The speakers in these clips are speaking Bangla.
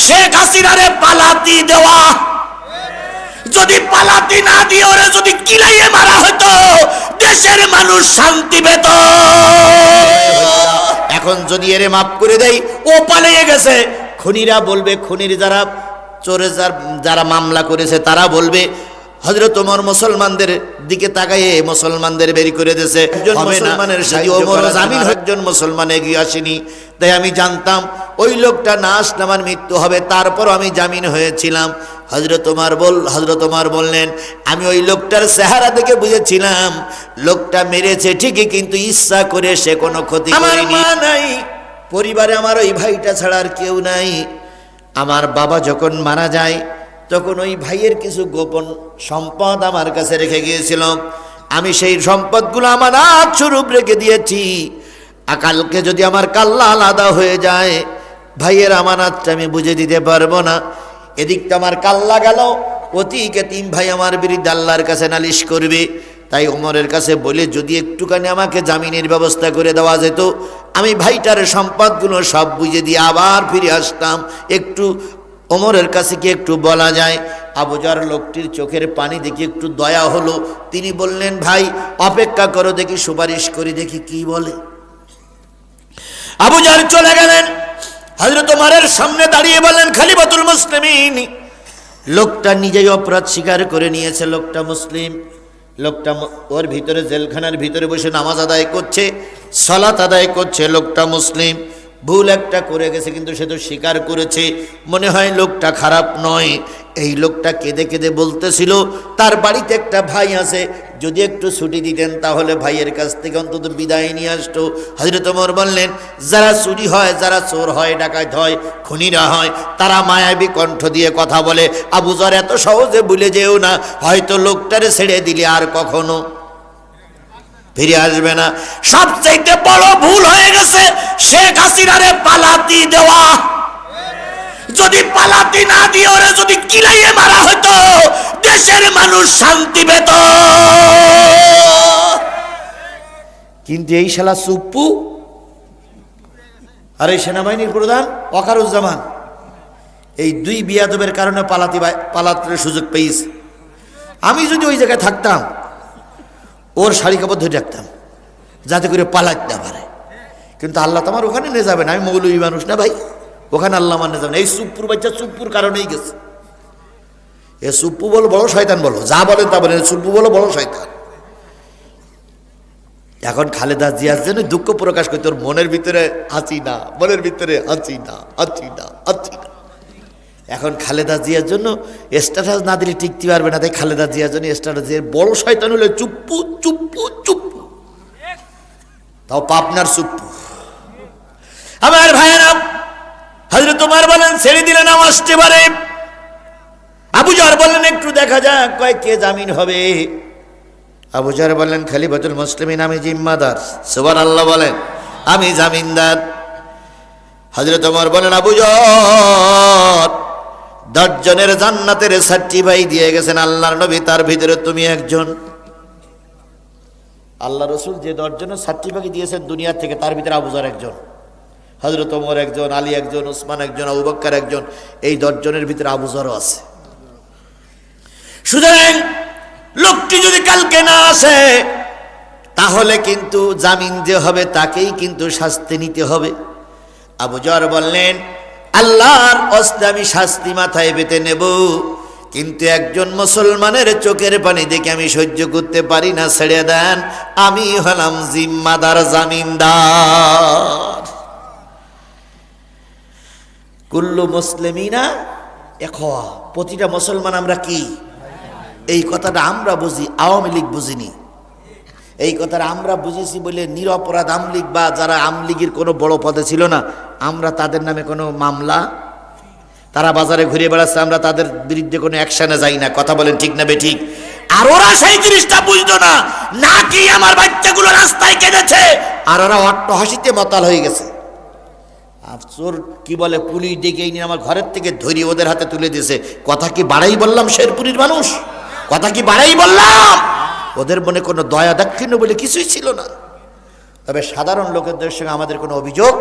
শেখ হাসিনারে পালাতি দেওয়া। যদি পালাতি না দিয়ে ওরে যদি কিলাইয়ে মারা হতো দেশের মানুষ শান্তি পেত। এখন যদি এরে মাফ করে দেই, ও পালিয়ে গেছে, খুনিরা বলবে, খুনির যারা চোরে যারা মামলা করেছে তারা বলবে হযরত ওমর মুসলমানদের দিকে তাকাইয়ে মুসলমানদের বের করে দিয়েছে। একজন মুসলমানের সাথে ওমর জামিন, একজন মুসলমান এগিয়ে আসেনি। তাই আমি জানতাম ওই লোকটা না আসলে আমার মৃত্যু হবে, তারপর আমি জামিন হয়েছিলাম। হযরত ওমর বললেন, আমি ওই লোকটার চেহারা দেখে বুঝেছিলাম লোকটা মেরেছে ঠিকই, কিন্তু ইচ্ছা করে সে কোনো ক্ষতি করেনি। আমার মা নাই, পরিবারে আমার ওই ভাইটা ছাড়া আর কেউ নাই। আমার বাবা যখন মারা যায় তখন ওই ভাইয়ের কিছু গোপন সম্পদ আমার কাছে রেখে গিয়েছিল। আমি সেই সম্পদগুলো আমানত স্বরূপ রেখে দিয়েছি। কালকে যদি আমার কাল্লা আলাদা হয়ে যায়, ভাইয়ের আমানতটা আমি বুঝে দিতে পারবো না। এদিকটা আমার কাল্লা গেল, অতিকে 3 ভাই আমার বিরুদ্ধে আল্লাহর কাছে নালিশ করবে। তাই ওমরের কাছে বলে যদি একটুখানি আমাকে জামিনের ব্যবস্থা করে দেওয়া যেত, আমি ভাইটার সম্পদগুলো সব বুঝে দিয়ে আবার ফিরে আসতাম। একটু ওমরের কাছে কি একটু বলা যায়? আবু যর লোকটির চোখের পানি দেখে একটু দয়া হলো। তিনি বললেন, ভাই অপেক্ষা করো, দেখি সুপারিশ করি, দেখি কি বলে। আবু যর চলে গেলেন, হযরত ওমরের সামনে দাঁড়িয়ে বললেন, খলিফাতুল মুসলিমিন। লোকটা নিজেই অপরাধ স্বীকার করে নিয়েছে, লোকটা মুসলিম। লোকটা ওর ভিতরে জেলখানার ভিতরে বসে নামাজ আদায় করছে, সালাত আদায় করছে। লোকটা মুসলিম, ভুল একটা করে গেছে কিন্তু সে তো স্বীকার করেছে। মনে হয় লোকটা খারাপ নয়। এই লোকটা কেঁদে কেঁদে বলতেছিল তার বাড়িতে একটা ভাই আছে, যদি একটু ছুটি দিতেন তাহলে ভাইয়ের কাছ থেকে অন্তত বিদায় নিয়ে আসতো। হযরত ওমর বললেন, যারা চুরি হয়, যারা চোর হয়, ডাকাত হয়, খুনিরা হয়, তারা মায়াবী কণ্ঠ দিয়ে কথা বলে। আবু যর এত সহজে ভুলে যেও না, হয়তো লোকটারে ছেড়ে দিলে আর কখনো ফিরে আসবে না। সবচেয়ে বড় ভুল হয়ে গেছে শেখ হাসিনারে পালাতি দেওয়া। যদি পালাতি না দিয়ে ওরে যদি কিলাইয়ে মারা হতো দেশের মানুষ শান্তি পেত। কিন্তু এই শালা সুপ্পু আর এই সেনাবাহিনীর প্রধান ওয়াকারুজ্জামান, এই 2 বিয়াদবের কারণে পালাতে সুযোগ পেয়েছে। আমি যদি ওই জায়গায় থাকতাম ওর শাড়ি কাপড় ধরে রাখতাম যাতে করে পালাতে না পারে। কিন্তু আল্লাহ তো আমার ওখানে নিয়ে যাবেন, আমি মৌলবী মানুষ না ভাই, ওখানে আল্লাহ মানে যাবেন। এই সুপ্পুর বাচ্চা সুপ্পুর কারণেই গেছে। এ সুপ্পু বলো বড় শয়তান, বলো যা বলেন তা বলেন, সুপ্পু বলো বড় শয়তান। এখন খালেদা জিয়ার জন্য দুঃখ প্রকাশ করতে ওর মনের ভিতরে আছি না, মনের ভিতরে আছি না, আছি না, আছি না। এখন খালেদা জিয়ার জন্য স্ট্যাটাস না দিলে টিকতে পারবে না, তাই খালেদা জিয়ার জন্য স্ট্যাটাস দিয়ে বড় শয়তান হলো চুপ্পু চুপ্পু চুপ্পু, তাও পাবনার চুপ্পু। আমার ভাইয়েরা, হযরত ওমর বলেন ছেড়ে দিলে নাও আসতে পারে। আবু যর বললেন একটু দেখা যাক কয় কে জামিন হবে। আবু যর বললেন, খলিফাতুল মুসলিমিন, আমি জিম্মাদার। সুবহানাল্লাহ বলেন, আমি জামিনদার। হযরত ওমর বলেন, আবু যর 10 জনের জান্নাতের সার্টিফাই দিয়ে গেছেন আল্লাহর নবী, তার ভিতরে তুমি একজন। আল্লাহ রসুল যে 10 জনের সার্টিফিকেট দিয়েছেন দুনিয়া থেকে, তার ভিতরে আবু যর একজন, হযরত ওমর একজন, আলী একজন, উসমান একজন, আবু বকর একজন। এই 10 জনের ভিতরে আবু যরও আছে। সুতরাং লোকটি যদি কালকে না আসে তাহলে কিন্তু জামিন যে হবে তাকেই কিন্তু শাস্তি নিতে হবে। আবু যর বললেন, আল্লাহর ওয়াস্তে আমি শাস্তি মাথায় পেতে নেব, কিন্তু একজন মুসলমানের চোখের পানি দেখে আমি সহ্য করতে পারি না, ছেড়ে দেন, আমি হলাম জিম্মাদার, জামিনদার। কুল্লু মুসলিমিনা ইখওয়া, প্রতিটা মুসলমান আমরা কি? এই কথাটা আমরা বুঝি, আওয়ামী লীগ বুঝিনি। এই কথাটা আমরা বুঝেছি বলে নিরপরাধ আমলীগ বা যারা আমলীগের কোনো বড় পদে ছিল না, আমরা তাদের নামে কোনো মামলা, তারা বাজারে ঘুরে বেড়াচ্ছে, আমরা তাদের বিরুদ্ধে কোনো অ্যাকশনে যাই না। কথা বলেন ঠিক না বেঠিক? আর ওরা সেই জিনিসটা বুঝতো না, নাকি আমার বাচ্চাগুলো রাস্তায় কেঁদেছে আর ওরা অট্টহাসিতে মাতাল হয়ে গেছে। আর চোর কি বলে, পুলিশ ডেকে নিয়ে আমার ঘরের থেকে ধরিয়ে ওদের হাতে তুলে দিয়েছে। কথা কি বাড়াই বললাম শেরপুরের মানুষ? কথা কি বাড়াই বললাম? ওদের মনে কোনো দয়া দাক্ষিণ্য বলে কিছুই ছিল না। তবে সাধারণ লোকেদের সঙ্গে আমাদের কোনো অভিযোগ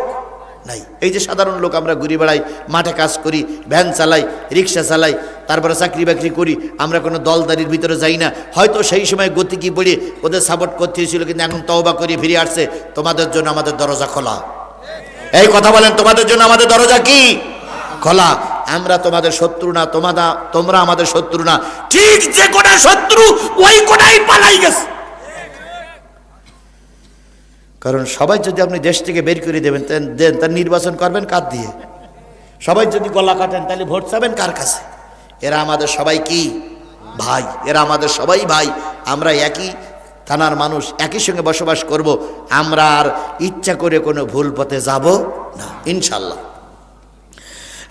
নাই। এই যে সাধারণ লোক আমরা ঘুরে বেড়াই, মাঠে কাজ করি, ভ্যান চালাই, রিক্সা চালাই, তারপরে চাকরি বাকরি করি, আমরা কোনো দলদারির ভিতরে যাই না। হয়তো সেই সময় গতি কি পড়ে ওদের সাপোর্ট করতে হয়েছিল, কিন্তু এখন তওবা করে ফিরে আসছে। তোমাদের জন্য আমাদের দরজা খোলা। এই কথা বলেন, তোমাদের জন্য আমাদের দরজা কি খোলা? আমরা তোমাদের শত্রু না, তোমরা আমাদের শত্রু না। ঠিক যে কোটা শত্রু ওই কোটাই পালাই গেছে। কারণ সবাই যদি আপনি দেশ থেকে বের করে দেবেন, তার নির্বাচন করবেন কার দিয়ে? সবাই যদি গলা কাটেন তাহলে ভোট চাবেন কার কাছে? এরা আমাদের সবাই কি ভাই, এরা আমাদের সবাই ভাই। আমরা একই থানার মানুষ, একই সঙ্গে বসবাস করব। আমরা আর ইচ্ছা করে কোনো ভুল পথে যাব না ইনশাল্লাহ।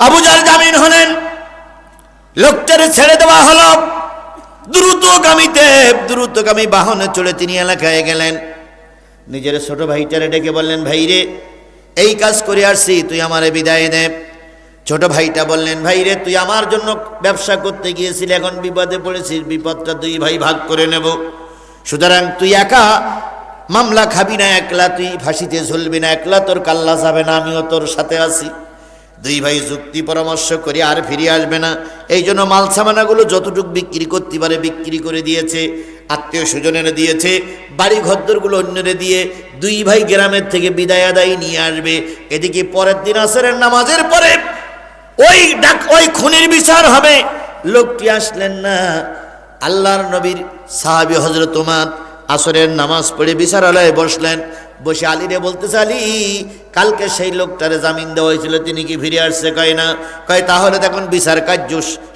আবু জার জামিন হলেন, লোকটারে ছেড়ে দেওয়া হলো। দ্রুতগামী বাহনে চড়ে তিনি এলাকায় গেলেন। নিজের ছোট ভাইটারে ডেকে বললেন, ভাই রে, এই কাজ করে আসছি, তুই আমারে বিদায় দে। ছোট ভাইটা বললেন, ভাই রে, তুই আমার জন্য ব্যবসা করতে গিয়েছিলি, এখন বিপদে পড়েছিস, বিপদটা দুই ভাই ভাগ করে নেব। সুতরাং তুই একা মামলা খাবি না, একলা তুই ফাঁসিতে ঝুলবি না, একলা তোর কাল্লা যাবে না, আমিও তোর সাথে আছি। দুই ভাই যুক্তি পরামর্শ করে আর ফিরে আসবে না। এই জন্য মাল সামানাগুলো যতটুকু বিক্রি করতে পারে বিক্রি করে দিয়েছে, আত্মীয় স্বজনেরা দিয়েছে, বাড়ি ঘরদোরগুলো অন্যরে দিয়ে দুই ভাই গ্রামের থেকে বিদায় আদায় নিয়ে আসবে। এদিকে পরের দিন আসরের নামাজের পরে ওই খুনের বিচার হবে। লোকটি আসলেন না। আল্লাহর নবীর সাহাবী হযরত ওমর আসরের নামাজ পড়ে বিচারালয়ে বসলেন। বসে আলীরে বলতেছে, আলী, কালকে সেই লোকটারে জামিন দেওয়া হয়েছিল, তিনি কি ফিরে আসছে? কয় না। কয় তাহলে দেখুন বিচার কার্য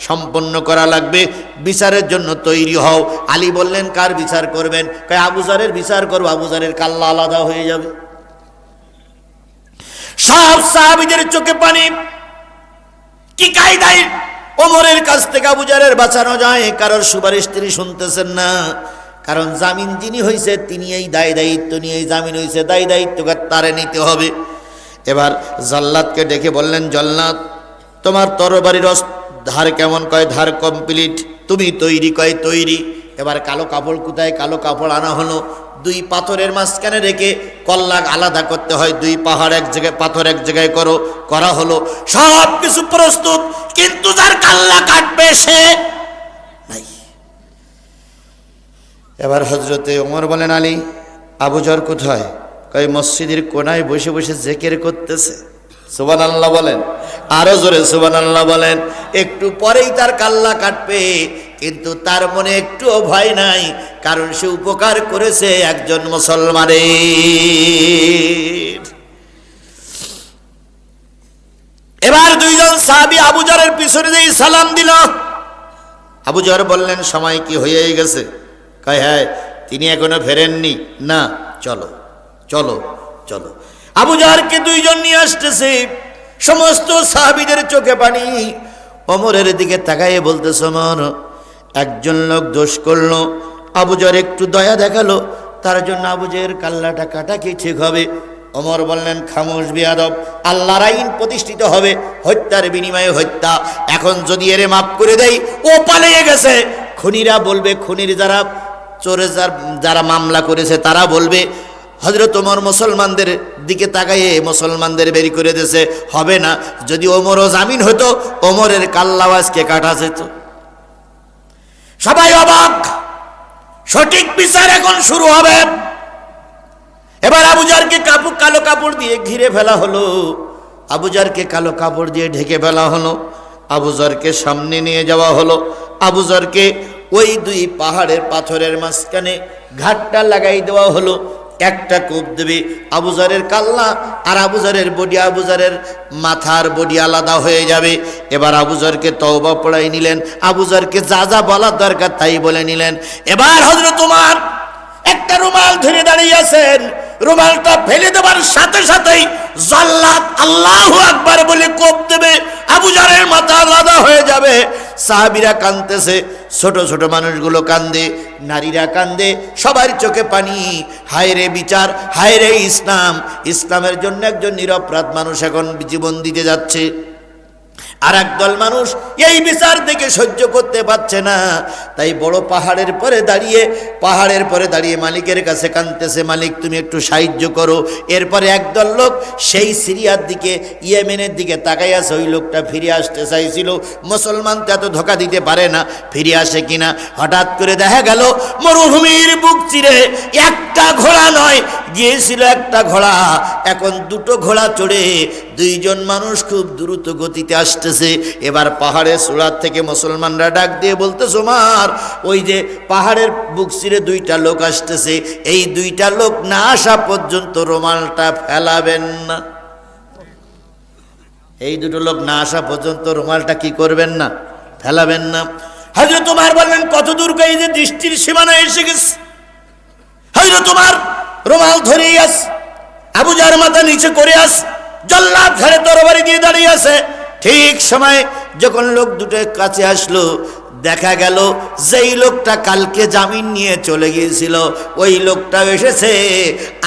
সম্পন্ন করা লাগবে, বিচারের জন্য তৈরি হও। আলী বললেন, কার বিচার করবেন? কয় আবু জারের বিচার করবো, আবু জারের কাল্লা আলাদা হয়ে যাবে। সব সাহাবীদের চোখে পানি। কি কায়দায় ওমরের কাছ থেকে আবু জারের বাঁচানো যায়? কারোর সুপারিশ তিনি শুনতেছেন না। কারণ জামিন যিনি হয়েছে তিনি এই দায়িত্ব নিয়ে, জামিন হয়েছে দায়িত্ব তারে নিতে হবে। এবার জল্লাদকে ডেকে বললেন, জল্লাদ, তোমার তরবারির ধার কেমন? কয় ধার কমপ্লিট। তুমি তৈরি? কয় তৈরি। এবার কালো কাপড় কোথায়? কালো কাপড় আনা হলো। দুই পাথরের মাঝখানে রেখে কল্লা আলাদা করতে হয়, দুই পাহাড় এক জায়গায়, পাথর এক জায়গায় করা হলো। সব কিছু প্রস্তুত, কিন্তু যার কাল্লা কাটবে সে নাই। এবার হযরতে ওমর বলেন, আলী, আবু জর কোথায়? কয় মসজিদের কোনায় বসে বসে জিকির করতেছে। সুবহানাল্লাহ বলেন, আরো জোরে সুবহানাল্লাহ বলেন। একটু পরেই তার কাল্লা কাটবে, কিন্তু তার মনে একটুও ভয় নাই, কারণ সে উপকার করেছে একজন মুসলমানের। এবার দুইজন সাহাবী আবু জরের পিছনে দিয়ে সালাম দিল। আবু জর বললেন, সময় কি হয়ে গেছে? কয় হ্যাঁ। তিনি এখনো ফেরেননি? না। চলো চলো চলো। আবু জাহরকে দুইজন নিয়ে আসতেছে। সমস্ত সাহাবীদের চোখে পানি। ওমরের দিকে তাকায়ে বলতেছে, ওমর, একজন লোক দোষ করলো, আবু জাহর একটু দয়া দেখালো, তার জন্য আবু জাহরের কাল্লাটা কাটা কি ঠিক হবে? ওমর বললেন, খামোশ বেয়াদব, আল্লাহর আইন প্রতিষ্ঠিত হবে, হত্যার বিনিময়ে হত্যা। এখন যদি এরে মাফ করে দেই, ও পালিয়ে গেছে। খুনিরা বলবে, খুনির যারা মামলা করেছে তারা বলবে, হযরত ওমর মুসলমানদের দিকে তাকাইয়ে মুসলমানদের বের করে দিয়েছে। হবে না। যদি ওমরও জামিন হতো, ওমরের কাল্লা আজকে কাটা যেত। সবাই অবাক। সঠিক বিচার এখন শুরু হবে। এবার আবু জারকে কালো কাপড় দিয়ে ঘিরে ফেলা হলো। আবু জারকে কালো কাপড় দিয়ে ঢেকে ফেলা হলো। আবু জারকে সামনে নিয়ে যাওয়া হলো। আবু জারকে ওই দুই পাহাড়ের পাথরের মাঝখানে ঘাটটা লাগাই দেওয়া হলো। একটা কোপ দেবে, আবু জারের কাল্লা আর আবু জারের বডি, আবু জারের মাথার বডি আলাদা হয়ে যাবে। এবার আবু জারকে তওবা পড়াই নিলেন। আবু জারকে যা যা বলার দরকার তাই বলে নিলেন। এবার হযরত ওমর একটা রুমাল ধরে দাঁড়িয়ে আছেন। রুমালটা ফেলে দেওয়ার সাথে সাথেই জল্লাদ আল্লাহু আকবার বলে কোপ দেবে, আবু জারের মাথা আলাদা হয়ে যাবে। সাহাবীরা কাঁদতেছে, ছোট ছোট মানুষগুলো কান্দে, নারীরা কান্দে, সবার চোখে পানি। হায় রে বিচার, হায় রে ইসলাম। ইসলামের জন্য একজন নিরপরাধ মানুষ এখন জীবন দিতে যাচ্ছে। আর একদল মানুষ এই বিচার দেখে সহ্য করতে পারছে না, তাই বড় পাহাড়ের পরে দাঁড়িয়ে মালিকের কাছে কাঁদতেছে, মালিক তুমি একটু সাহায্য করো। এরপরে একদল লোক সেই সিরিয়ার দিকে, ইয়েমেনের দিকে তাকাই আছে। ওই লোকটা ফিরে আসতে চাইছিল, মুসলমান তো এত ধোকা দিতে পারে না, ফিরে আসে কিনা। হঠাৎ করে দেখা গেল মরুভূমির বুক চিরে একটা ঘোড়া নয়, গিয়েছিল একটা ঘোড়া, এখন দুটো ঘোড়া চড়ে দুইজন মানুষ খুব দ্রুত গতিতে আসতেছে। এবার পাহাড়ের চূড়ার থেকে মুসলমানরা ডাক দিয়ে বলতেছে, ওমর ওই যে পাহাড়ের বুক চিরে দুইটা লোক আসতেছে, এই দুইটা লোক না আসা পর্যন্ত রুমালটা ফেলাবেন না। এই দুটো লোক না আসা পর্যন্ত রুমালটা কি করবেন না? ফেলাবেন না। হযরত ওমর বললেন, কত দূর এই যে দৃষ্টির সীমানায় এসে গেছে। হযরত ওমর রুমাল ধরেই আস, আবু জাহর মাথা নিচে করে আস, জল্লাদ ঘাড়ে তরবারি দিয়ে দাঁড়িয়ে আছে। ঠিক সময় যখন লোক দুটো কাছে আসলো, দেখা গেল যেই লোকটা কালকে জামিন নিয়ে চলে গিয়েছিল ওই লোকটা এসেছে,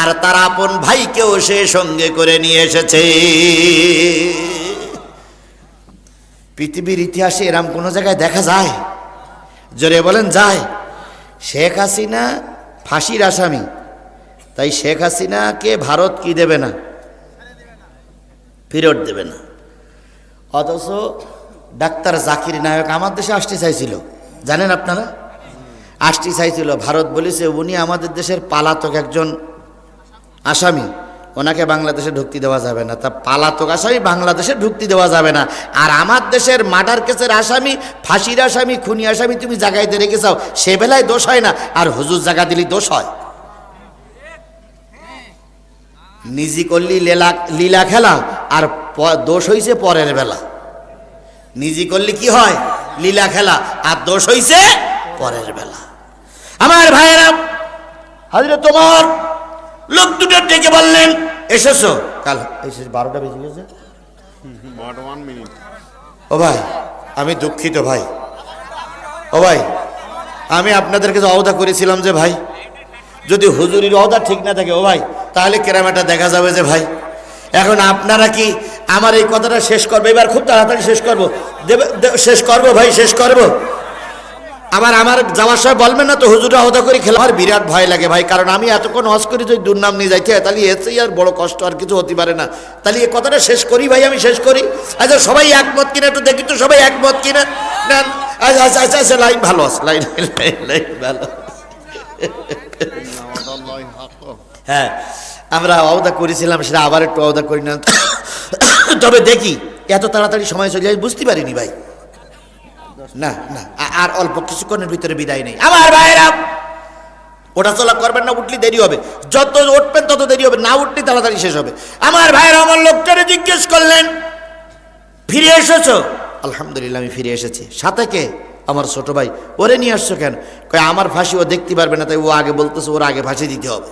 আর তার আপন ভাইকেও সে সঙ্গে করে নিয়ে এসেছে। পৃথিবীর ইতিহাসে এরম কোনো জায়গায় দেখা যায়? জোরে বলেন যায়? শেখ হাসিনা ফাঁসির আসামি, তাই শেখ হাসিনাকে ভারত কি দেবে না? ফেরত দেবে না। অথচ ডাক্তার জাকির নায়ক আমার দেশে আসতে চাইছিল, জানেন আপনারা? আসতে চাইছিল, ভারত বলেছে উনি আমাদের দেশের পালাতক একজন আসামি, ওনাকে বাংলাদেশে ঢুকতে দেওয়া যাবে না। তা পালাতক আসামি বাংলাদেশে ঢুকতে দেওয়া যাবে না, আর আমার দেশের মার্ডার কেসের আসামি, ফাঁসির আসামি, খুনি আসামি তুমি জায়গায় দিয়ে রেখে যাও, সে বেলায় দোষ হয় না, আর হুজুর জায়গা দিলে দোষ হয়। নিজে করলি লীলা খেলা, আর দোষ হইছে পরের বেলা। নিজে করলি কি হয়? লীলা খেলা, আর দোষ হইছে পরের বেলা। আমার ভাইয়েরা, হযরত ওমর লোক দুটো ডেকে বললেন, এসেছো? কাল এসে 12টা বেজে গেছে। ও ভাই আমি দুঃখিত ভাই, ও ভাই আমি আপনাদেরকে ওয়াদা করেছিলাম যে ভাই যদি হুজুরির ওয়াদা ঠিক না থাকে ও ভাই, তাহলে কেরামাটা দেখা যাবে যে ভাই। এখন আপনারা কি আমার এই কথাটা শেষ করবো? এবার খুব তাড়াতাড়ি শেষ করবো, শেষ করবো ভাই, শেষ করবো। আবার আমার যাওয়ার সময় বলবেন না তো হুজুরা ওয়াদা করে খেলা। আমার বিরাট ভয় লাগে ভাই, কারণ আমি এতক্ষণ হজ করি যদি দুর্নাম নিয়ে যাইতে হয়, তাহলে এসেই আর বড় কষ্ট আর কিছু হতে পারে না। তাহলে এই কথাটা শেষ করি ভাই, আমি শেষ করি। আচ্ছা সবাই একমত কিনা একটু দেখি তো, সবাই একমত কিনা? আচ্ছা আচ্ছা আচ্ছা আচ্ছা, লাইন ভালো আছে, লাইন ভালো। হ্যাঁ আমরা ওয়াদা করেছিলাম, সেটা আবার একটু ওয়াদা করি না। তবে দেখি এত তাড়াতাড়ি সময় চলে যায় বুঝতে পারিনি ভাই। না না, আর অল্প কিছুক্ষণের ভিতরে বিদায় নেই। আমার ভাইরা ওটা চলা করবেন না, উঠলে দেরি হবে, যত উঠবেন তত দেরি হবে, না উঠলে তাড়াতাড়ি শেষ হবে। আমার ভাইরা আমার লোকটারে জিজ্ঞেস করলেন, ফিরে এসেছো? আলহামদুলিল্লাহ আমি ফিরে এসেছি। সাথে কে? আমার ছোট ভাই। ওরে নিয়ে আসছো কেন? কয় আমার ফাঁসি ও দেখতে পারবে না, তাই ও আগে বলতেছে ওর আগে ফাঁসি দিতে হবে।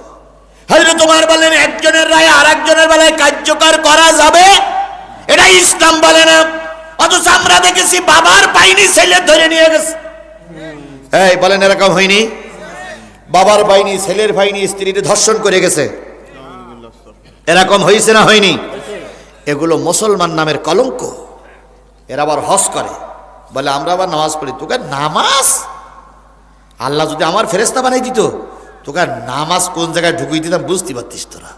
হযরত ওমর বললেন, একজনের রায় আর একজনের বেলায় কার্যকর করা যাবে, এটা ইসলাম বলে না। অথচ আমরা দেখেছি বাবার পাইনি ছেলে ধরে নিয়ে গেছে। এই বলেন এরকম হয়নি? বাবার পাইনি, ছেলের পাইনি, স্ত্রীর ধর্ষণ করে গেছে, এরকম হয়েছে না হয়নি? এগুলো মুসলমান নামের কলঙ্ক। এরা আবার হজ করে, বলে আমরা আবার নামাজ পড়ি। তোকে নামাজ আল্লাহ যদি আমার ফেরেশতা বানাই দিত, তোকে নামাজ কোন জায়গায় ঢুকিয়ে দিতাম বুঝতে পারতিস তোরা।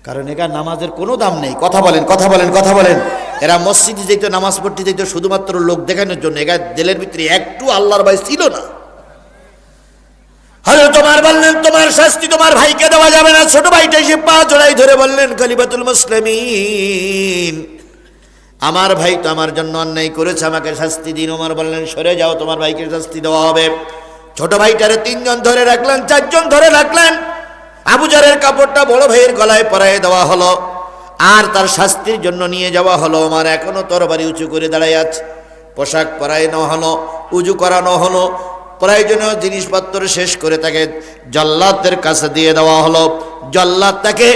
কারণ এখানে নামাজের কোনো দাম নেই। কথা বলেন, কথা বলেন, কথা বলেন। এরা মসজিদে যেত, নামাজ পড়তে যেত শুধুমাত্র লোক দেখানোর জন্য। এখানে দিলের ভিতরে একটু আল্লাহর ভয় ছিল না। হযরত ওমর বললেন, তোমার শাস্তি তোমার ভাইকে দেওয়া যাবে না। ছোট ভাইটা এসে পা জড়াই ধরে বললেন, খলিফাতুল মুসলিমিন, আমার ভাই তো আমার জন্য অন্যায় করেছে, আমাকে শাস্তি দিন। ওমর বললেন, সরে যাও, তোমার ভাইকে শাস্তি দেওয়া হবে। ছোট ভাইটারে 3 জন ধরে রাখলেন, 4 জন ধরে রাখলেন। আবু জাহরের কাপড়টা বড় ভাইয়ের গলায় পরায় দেওয়া হলো, আর তার শাস্তির জন্য নিয়ে যাওয়া হলো। ওমর এখনো তরবারি উঁচু করে দাঁড়ায় আছে। পোশাক পরানো হলো, উজু করানো হলো, প্রয়োজনীয় জিনিসপত্র শেষ করে তাকে জল্লাদের কাছে দিয়ে দেওয়া হলো। জল্লাদ তাকে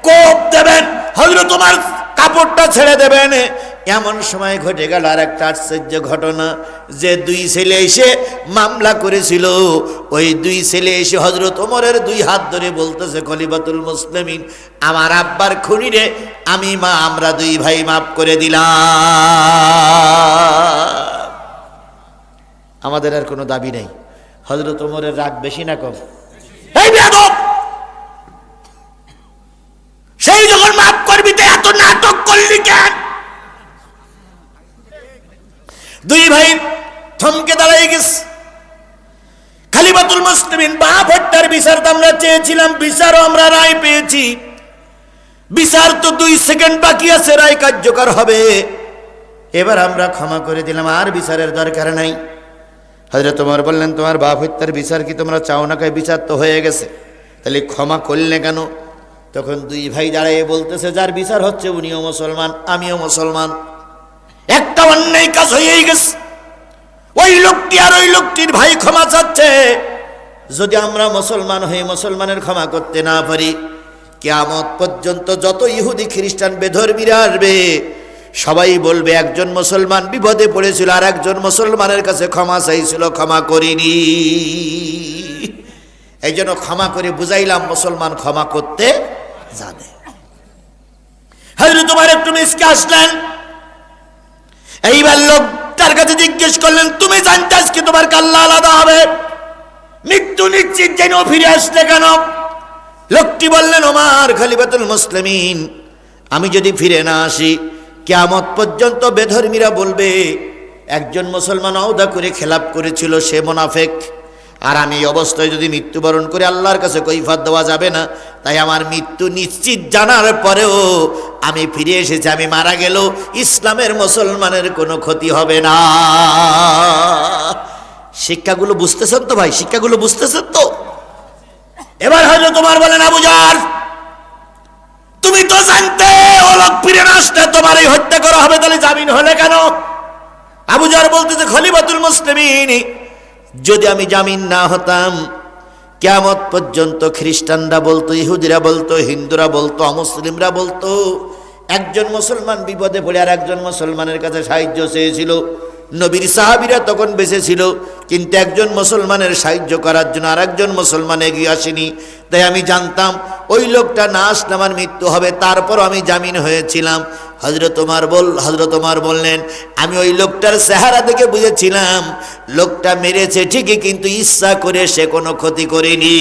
কোপ দেবেন, হযরত ওমর কাপড়টা ছেড়ে দেবেন, এমন সময় ঘটে গেল আর একটা আশ্চর্য ঘটনা, যে দুই ছেলে এসে মামলা করেছিল, ওই দুই ছেলে এসে হযরত ওমরের দুই হাত ধরে বলতেছে, খলিফাতুল মুসলিমিন, আমার আব্বার খুনিরে আমি আমরা দুই ভাই মাফ করে দিলাম। আমাদের আর কোনো দাবি নেই। হযরত ওমরের রাগ বেশি না কম? এই বেয়াদব, সেই যখন মাফ করবি তো এত নাটক করলি কেন? দুই ভাই থমকে দাঁড়াই গেছে। খলিফাতুল মুসলিমিন, বাপ হত্যার বিচার তো আমরা চেয়েছিলাম, বিচারও আমরা রায় পেয়েছি, বিচার তো 2 সেকেন্ড বাকি আছে, রায় কার্যকর হবে, এবার আমরা ক্ষমা করে দিলাম, আর বিচারের দরকার নাই। হযরত ওমর বললেন, তোমার বাপ হত্যার বিচার কি তোমরা চাও না? কয় বিচার তো হয়ে গেছে, তাহলে ক্ষমা করলে কেন? তখন দুই ভাই দাঁড়িয়ে বলতেছে, যার বিচার হচ্ছে উনিও মুসলমান, আমিও মুসলমান, একটা অন্যায় কাজ হয়েই গেছে, ওই লোকটি আর ওই লোকটির ভাই ক্ষমা চাচ্ছে, যদি আমরা মুসলমান হয়ে মুসলমানের ক্ষমা করতে না পারি, কিয়ামত পর্যন্ত যত ইহুদি খ্রিস্টান বেধর্মীরা আসবে, সবাই বলবে একজন মুসলমান বিপদে পড়েছিল আর একজন মুসলমানের কাছে ক্ষমা চাইছিল, ক্ষমা করিনি। এই জন্য ক্ষমা করে বুঝাইলাম, মুসলমান ক্ষমা করতে জানে। হযরত ওমর একটু মিসকে আসলেন, এইবার লোকটার কাছে জিজ্ঞেস করলেন, তুমি জানতাস কি তোমার কাল্লা আলাদা হবে? মৃত্যু নিশ্চিত যেন ফিরে আসলে কেন? লোকটি বললেন, ওমর খলিফাতুল মুসলিমিন, আমি যদি ফিরে না আসি, কিয়ামত পর্যন্ত বেধর্মীরা বলবে একজন মুসলমান ওয়াদা করে খেলাপ করেছিল, সে মুনাফিক, আর আমি এই অবস্থায় যদি মৃত্যুবরণ করে আল্লাহর কাছে কৈফিয়ত দেওয়া যাবে না, তাই আমার মৃত্যু নিশ্চিত জানার পরেও আমি ফিরে এসেছি, আমি মারা গেলেও ইসলামের মুসলমানের কোনো ক্ষতি হবে না। শিক্ষাগুলো বুঝতেছেন তো ভাই? শিক্ষাগুলো বুঝতেছেন তো? এবার হয়তো তোমার বলেন, আবু জাহল, তুমি তো জানতে ও লোক ফিরে না আসলে তোমার এই হত্যা করা হবে, তাহলে জামিন হলে কেন? আবু জাহল বলতেছে, খলিফাতুল মুসলিমিন, যদি আমি জামিন না হতাম, কিয়ামত পর্যন্ত খ্রিস্টানরা বলতো, ইহুদিরা বলতো, হিন্দুরা বলতো, অমুসলিমরা বলতো, একজন মুসলমান বিপদে পড়ে আর একজন মুসলমানের কাছে সাহায্য চেয়েছিল, নবীর সাহাবীরা তখন বেঁচে ছিল, কিন্তু একজন মুসলমানের সাহায্য করার জন্য আর একজন মুসলমান এগিয়ে আসেনি, তাই আমি জানতাম ওই লোকটা না আসলে আমার মৃত্যু হবে, তারপর আমি জামিন হয়েছিলাম। হযরত ওমর বললেন, আমি ওই লোকটার চেহারা দেখে বুঝেছিলাম লোকটা মেরেছে ঠিকই, কিন্তু ইচ্ছা করে সে কোনো ক্ষতি করেনি।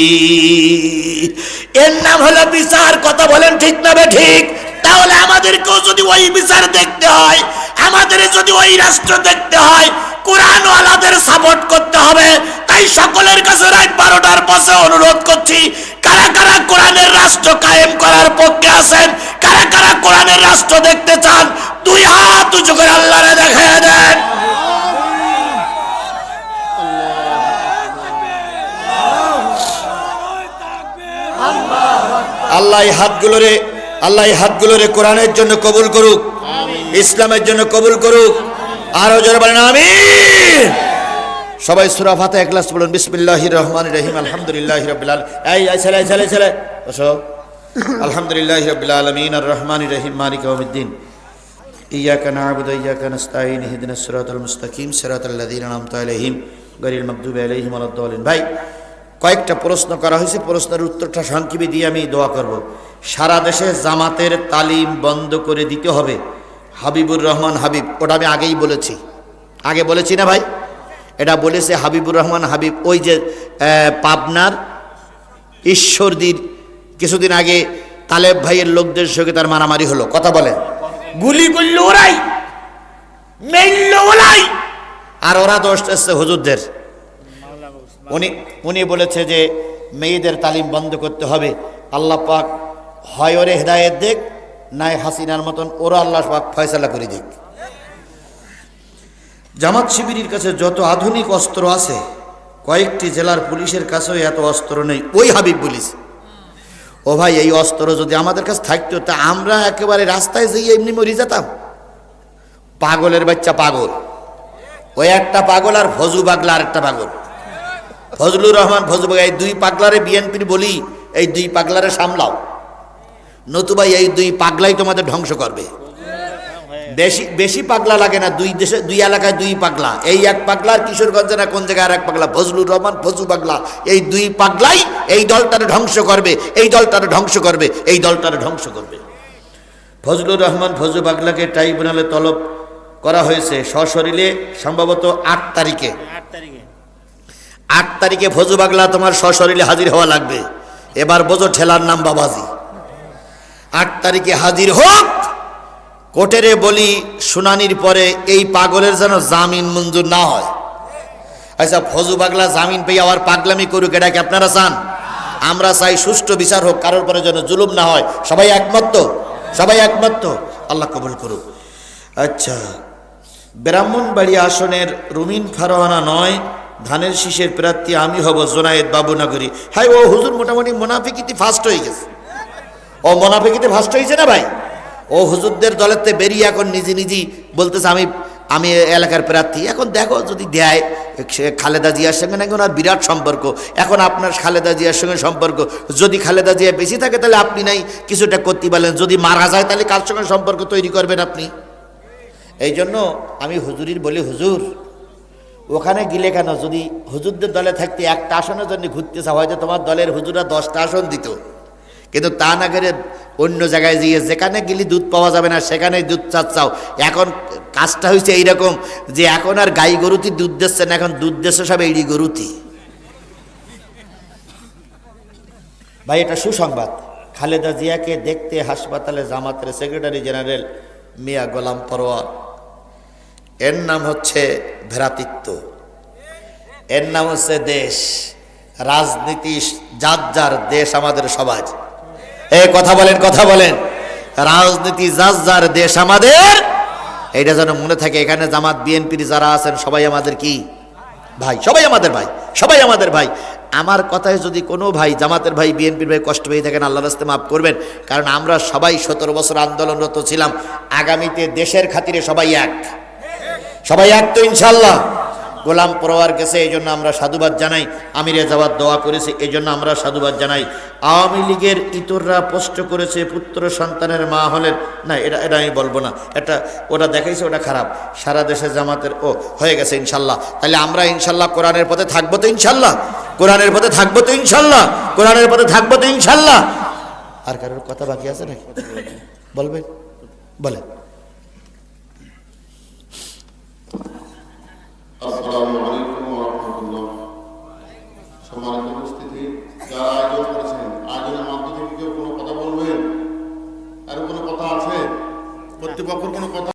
এর নাম হলো বিচার। কথা বলেন ঠিক না ঠিক? তাহলে আমাদেরকেও যদি ওই বিচার দেখতে হয়, আমাদের যদি ওই রাষ্ট্র দেখতে হয়, কোরআনওয়ালাদের সাপোর্ট করতে হবে। তাই সকলের কাছে রাত 12টার পথে অনুরোধ করছি, কারা কারা কোরআনের রাষ্ট্র কায়েম করার পক্ষে আছেন, কারা কারা কোরআনের রাষ্ট্র দেখতে চান, 2 হাত উঁচু করে আল্লাহরে দেখায় দেন। আল্লাহ এই হাতগুলোরে কোরআনের জন্য কবুল করুক, ইসলামের জন্য কবুল করুক। আরো জোরে বলেন আমিন। সবাই সূরা ফাতিহা ইখলাস বলুন। বিসমিল্লাহির রহমানির রহিম, আলহামদুলিল্লাহি রাব্বিল আলামিন। এই ছেলে বসো। আলহামদুলিল্লাহি রাব্বিল আলামিন আর রহমানির রহিম মালিকি ইয়াউমিদ্দিন। ইয়াকা না'বুদু ওয়া ইয়াকা নাস্তাঈন ইহদিনাস সিরাতাল মুস্তাকিম সিরাতাল লাযীনা আন'আমতা আলাইহিম গায়রিল মাগদুবি আলাইহিম ওয়ালাদ-দাল্লিন। ভাই, কয়েকটা প্রশ্ন করা হয়েছে, প্রশ্নের উত্তরটা সংক্ষেপে দিয়ে আমি দোয়া করব। সারা দেশে জামাতের তালিম বন্ধ করে দিতে হবে, হাবিবুর রহমান হাবিব। ওটা আমি আগেই বলেছি, আগে বলেছি না ভাই? এটা বলেছে হাবিবুর রহমান হাবিব, ওই যে পাবনার ঈশ্বরদীর কিছুদিন আগে তালেব ভাইয়ের লোকদের সঙ্গে তার মারামারি হলো। কথা বলে, গুলি করল ওরাই, মেরল ওরাই, আর ওরা দোষ এসছে হুজুরদের। উনি বলেছে যে মেয়েদের তালিম বন্ধ করতে হবে। আল্লাহ পাক হয় ওরে হেদায়েত দেখ, নাই হাসিনার মতন ওরা আল্লাহ পাক ফয়সালা করে দিক। জামাত শিবিরের কাছে যত আধুনিক অস্ত্র আছে, কয়েকটি জেলার পুলিশের কাছেও এত অস্ত্র নেই। ওই হাবিব পুলিশ, ও ভাই, এই অস্ত্র যদি আমাদের কাছে থাকতো তা আমরা একেবারে রাস্তায় যেয়ে এমনি মরে যেতাম। পাগলের বাচ্চা পাগল, ওই একটা পাগল, আর ফজু পাগলা আর একটা পাগল, ফজলুর রহমান ফজু পাগলা। এই 2 পাগলারে বিএনপির বলি, এই 2 পাগলারে সামলাও, নতুবা এই 2 পাগলাই তোমাদের ধ্বংস করবে। বেশি বেশি পাগলা লাগে না, দুই দেশে দুই এলাকায় দুই পাগলা, এই এক পাগলা আর কিশোরগঞ্জে না কোন জায়গায় আর এক পাগলা, ফজলুর রহমান ফজু পাগলা, এই দুই পাগলাই এই দলটারে ধ্বংস করবে, এই দলটারে ধ্বংস করবে, এই দলটারে ধ্বংস করবে। ফজলুর রহমান ফজু পাগলাকে ট্রাইব্যুনালে তলব করা হয়েছে সশরীরে, সম্ভবত 8 তারিখে। 8 তারিখে ফজু পাগলা তোমার সশরীরে হাজির হওয়া লাগবে। এবার বোঝো ঠেলার নাম বাবাজি। 8 তারিখে হাজির হোক, কোর্টেরে বলি শুনানির পরে এই পাগলের যেন জামিন মঞ্জুর না হয়। আচ্ছা, ফজু পাগলা জামিন পেয়ে আবার পাগলামি করুক, এটা কি আপনারা চান? আমরা চাই সুষ্ঠু বিচার হোক, কারোর পরে যেন জুলুম না হয়। সবাই একমত তো? সবাই একমত তো? আল্লাহ কবুল করুক। আচ্ছা, ব্রাহ্মণবাড়িয়া আসনের রুমিন ফারহানা 9 ধানের শীষের প্রার্থী আমি হব, জোনায়েদ বাবুনগরী। হাই, ও হুজুর মোটামুটি মোনাফিকিতে ফার্স্ট হয়ে গেছে। ও মোনাফিকিতে ফার্স্ট হয়েছে না ভাই? ও হুজুরদের দলেতে বেরিয়ে এখন নিজে নিজেই বলতেছে আমি এলাকার প্রার্থী। এখন দেখো যদি দেয়, খালেদা জিয়ার সঙ্গে নাকি ওনার বিরাট সম্পর্ক। এখন আপনার খালেদা জিয়ার সঙ্গে সম্পর্ক, যদি খালেদা জিয়া বেশি থাকে তাহলে আপনি নাই কিছুটা করতে পারলেন, যদি মারা যায় তাহলে কার সঙ্গে সম্পর্ক তৈরি করবেন আপনি? এই জন্য আমি হুজুরির বলি, হুজুর ওখানে গেলে কেন, যদি হুজুরদের দলে থাকতে একটা আসনের জন্য ঘুরতে চাও, হয়তো তোমার দলের হুজুরা 10টা আসন দিত, কিন্তু তা না করে অন্য জায়গায় গিয়ে যেখানে গেলে দুধ পাওয়া যাবে না সেখানেই দুধ চাচ্ছাও। এখন কাজটা হয়েছে এইরকম যে এখন আর গাই গরুতি দুধ দিচ্ছে না, এখন দুধ দিচ্ছে সব এড়ি গরুতি। ভাই, এটা সুসংবাদ। খালেদা জিয়াকে দেখতে হাসপাতালে জামাতের সেক্রেটারি জেনারেল মিয়া গোলাম পরোয়ার, এর নাম হচ্ছে ভ্রাতৃত্ব, এর নাম হচ্ছে দেশ। রাজনীতি যার যার, দেশ আমাদের সমাজ। এই কথা বলেন, কথা বলেন। রাজনীতি যার যার, দেশ আমাদের। এইটা যেন মনে থাকে। এখানে জামাত বিএনপির যারা আছেন সবাই আমাদের কি ভাই, সবাই আমাদের ভাই, সবাই আমাদের ভাই। আমার কথায় যদি কোনো ভাই, জামাতের ভাই, বিএনপির ভাই কষ্ট পেয়ে থাকেন, আল্লাহর রাস্তায় মাফ করবেন। কারণ আমরা সবাই 17 বছর আন্দোলনরত ছিলাম। আগামীতে দেশের খাতিরে সবাই এক, সবাই এক তো ইনশাল্লাহ। গোলাম পরোয়ার গেছে, এই জন্য আমরা সাধুবাদ জানাই। আমিরে যাওয়ার দোয়া করেছে, এই জন্য আমরা সাধুবাদ জানাই। আওয়ামী লীগের ইতররা পোস্ট করেছে পুত্র সন্তানের মা হলেন না, এটা আমি বলবো না, এটা ওটা দেখাইছে, ওটা খারাপ। সারা দেশে জামাতের হয়ে গেছে ইনশাল্লাহ। তাহলে আমরা ইনশাল্লাহ কোরআনের পথে থাকবো তো ইনশাল্লাহ, কোরআনের পথে থাকবো তো ইনশাল্লাহ, কোরআনের পথে থাকবো তো ইনশাল্লাহ। আর কারোর কথা বাকি আছে নাকি? বলবেন, বলেন। আসসালামু আলাইকুম ওয়া রাহমাতুল্লাহ। সম্মানিত উপস্থিতি, যারা আয়োজন করেছেন, আয়োজনের মধ্য থেকে কেউ কোনো কথা বলবেন? আর কোনো কথা আছে? কর্তৃপক্ষের কোনো কথা?